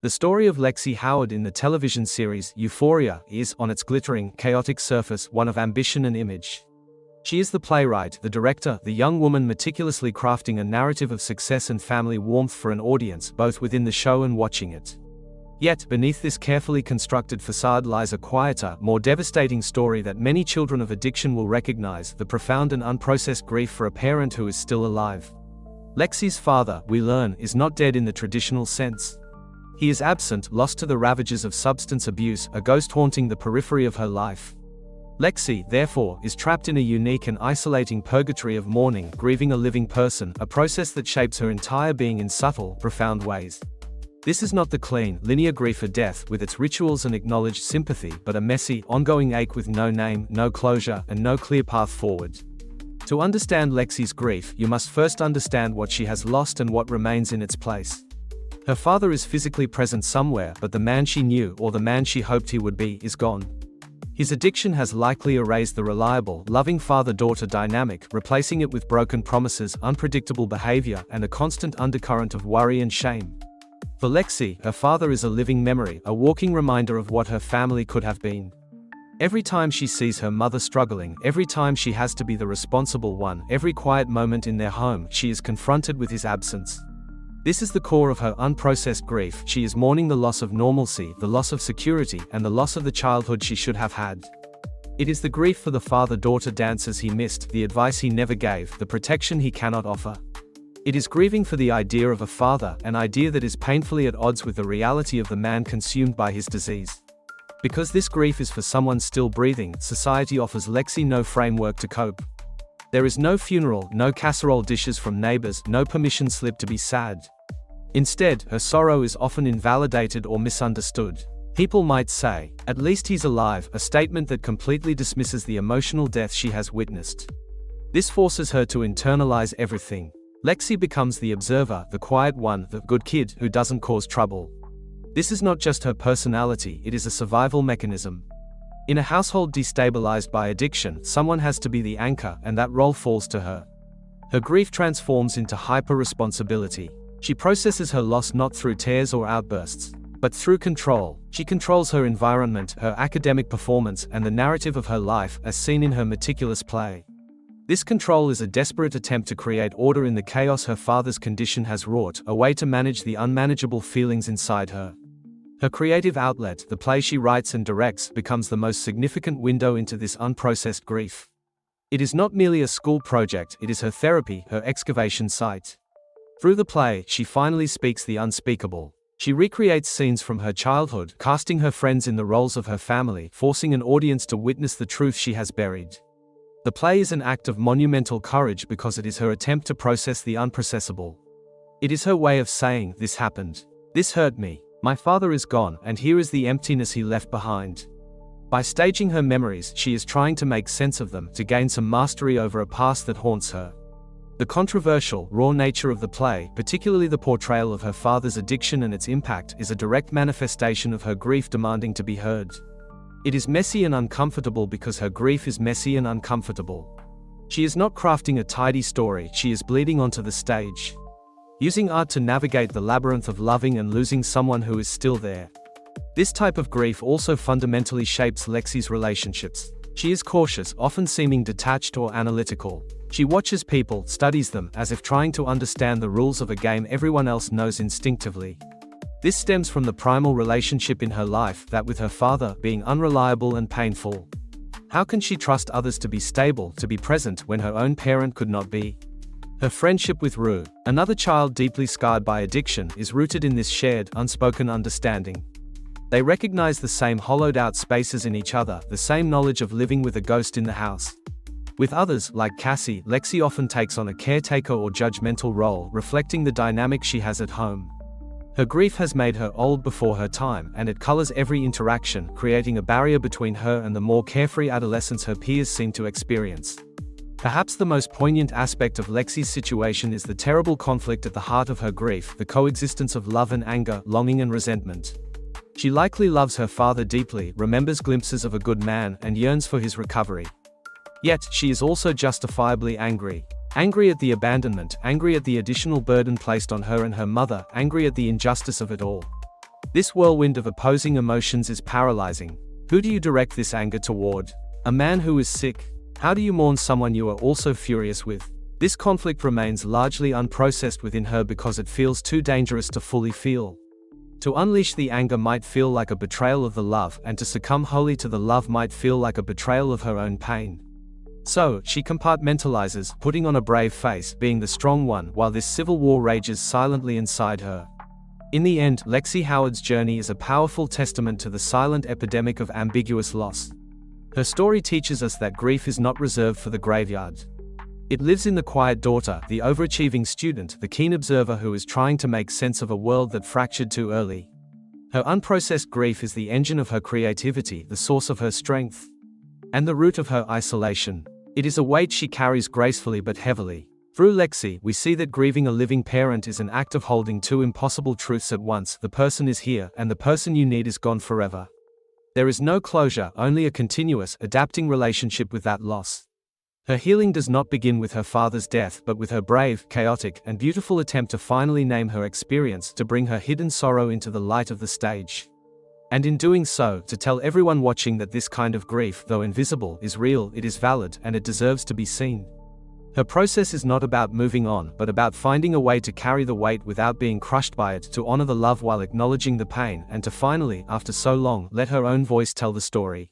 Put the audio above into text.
The story of Lexi Howard in the television series Euphoria is, on its glittering, chaotic surface, one of ambition and image. She is the playwright, the director, the young woman meticulously crafting a narrative of success and family warmth for an audience, both within the show and watching it. Yet, beneath this carefully constructed facade lies a quieter, more devastating story that many children of addiction will recognize: the profound and unprocessed grief for a parent who is still alive. Lexi's father, we learn, is not dead in the traditional sense. He is absent, lost to the ravages of substance abuse, a ghost haunting the periphery of her life. Lexi, therefore, is trapped in a unique and isolating purgatory of mourning, grieving a living person, a process that shapes her entire being in subtle, profound ways. This is not the clean, linear grief of death, with its rituals and acknowledged sympathy, but a messy, ongoing ache with no name, no closure, and no clear path forward. To understand Lexi's grief, you must first understand what she has lost and what remains in its place. Her father is physically present somewhere, but the man she knew, or the man she hoped he would be, is gone. His addiction has likely erased the reliable, loving father-daughter dynamic, replacing it with broken promises, unpredictable behavior, and a constant undercurrent of worry and shame. For Lexi, her father is a living memory, a walking reminder of what her family could have been. Every time she sees her mother struggling, every time she has to be the responsible one, every quiet moment in their home, she is confronted with his absence. This is the core of her unprocessed grief. She is mourning the loss of normalcy, the loss of security, and the loss of the childhood she should have had. It is the grief for the father-daughter dances he missed, the advice he never gave, the protection he cannot offer. It is grieving for the idea of a father, an idea that is painfully at odds with the reality of the man consumed by his disease. Because this grief is for someone still breathing, society offers Lexi no framework to cope. There is no funeral, no casserole dishes from neighbors, no permission slip to be sad. Instead, her sorrow is often invalidated or misunderstood. People might say, "At least he's alive," a statement that completely dismisses the emotional death she has witnessed. This forces her to internalize everything. Lexi becomes the observer, the quiet one, the good kid who doesn't cause trouble. This is not just her personality, it is a survival mechanism. In a household destabilized by addiction, someone has to be the anchor, and that role falls to her. Her grief transforms into hyper-responsibility. She processes her loss not through tears or outbursts, but through control. She controls her environment, her academic performance, and the narrative of her life, as seen in her meticulous play. This control is a desperate attempt to create order in the chaos her father's condition has wrought, a way to manage the unmanageable feelings inside her. Her creative outlet, the play she writes and directs, becomes the most significant window into this unprocessed grief. It is not merely a school project, it is her therapy, her excavation site. Through the play, she finally speaks the unspeakable. She recreates scenes from her childhood, casting her friends in the roles of her family, forcing an audience to witness the truth she has buried. The play is an act of monumental courage because it is her attempt to process the unprocessable. It is her way of saying, "This happened. This hurt me. My father is gone, and here is the emptiness he left behind." By staging her memories, she is trying to make sense of them, to gain some mastery over a past that haunts her. The controversial, raw nature of the play, particularly the portrayal of her father's addiction and its impact, is a direct manifestation of her grief demanding to be heard. It is messy and uncomfortable because her grief is messy and uncomfortable. She is not crafting a tidy story, she is bleeding onto the stage. Using art to navigate the labyrinth of loving and losing someone who is still there. This type of grief also fundamentally shapes Lexi's relationships. She is cautious, often seeming detached or analytical. She watches people, studies them, as if trying to understand the rules of a game everyone else knows instinctively. This stems from the primal relationship in her life, that with her father, being unreliable and painful. How can she trust others to be stable, to be present, when her own parent could not be? Her friendship with Rue, another child deeply scarred by addiction, is rooted in this shared, unspoken understanding. They recognize the same hollowed-out spaces in each other, the same knowledge of living with a ghost in the house. With others, like Cassie, Lexi often takes on a caretaker or judgmental role, reflecting the dynamic she has at home. Her grief has made her old before her time, and it colors every interaction, creating a barrier between her and the more carefree adolescence her peers seem to experience. Perhaps the most poignant aspect of Lexi's situation is the terrible conflict at the heart of her grief, the coexistence of love and anger, longing and resentment. She likely loves her father deeply, remembers glimpses of a good man, and yearns for his recovery. Yet, she is also justifiably angry. Angry at the abandonment, angry at the additional burden placed on her and her mother, angry at the injustice of it all. This whirlwind of opposing emotions is paralyzing. Who do you direct this anger toward? A man who is sick? How do you mourn someone you are also furious with? This conflict remains largely unprocessed within her because it feels too dangerous to fully feel. To unleash the anger might feel like a betrayal of the love, and to succumb wholly to the love might feel like a betrayal of her own pain. So, she compartmentalizes, putting on a brave face, being the strong one, while this civil war rages silently inside her. In the end, Lexi Howard's journey is a powerful testament to the silent epidemic of ambiguous loss. Her story teaches us that grief is not reserved for the graveyard. It lives in the quiet daughter, the overachieving student, the keen observer who is trying to make sense of a world that fractured too early. Her unprocessed grief is the engine of her creativity, the source of her strength, and the root of her isolation. It is a weight she carries gracefully but heavily. Through Lexi, we see that grieving a living parent is an act of holding two impossible truths at once: the person is here, and the person you need is gone forever. There is no closure, only a continuous, adapting relationship with that loss. Her healing does not begin with her father's death, but with her brave, chaotic, and beautiful attempt to finally name her experience, to bring her hidden sorrow into the light of the stage. And in doing so, to tell everyone watching that this kind of grief, though invisible, is real, it is valid, and it deserves to be seen. Her process is not about moving on, but about finding a way to carry the weight without being crushed by it, to honor the love while acknowledging the pain, and to finally, after so long, let her own voice tell the story.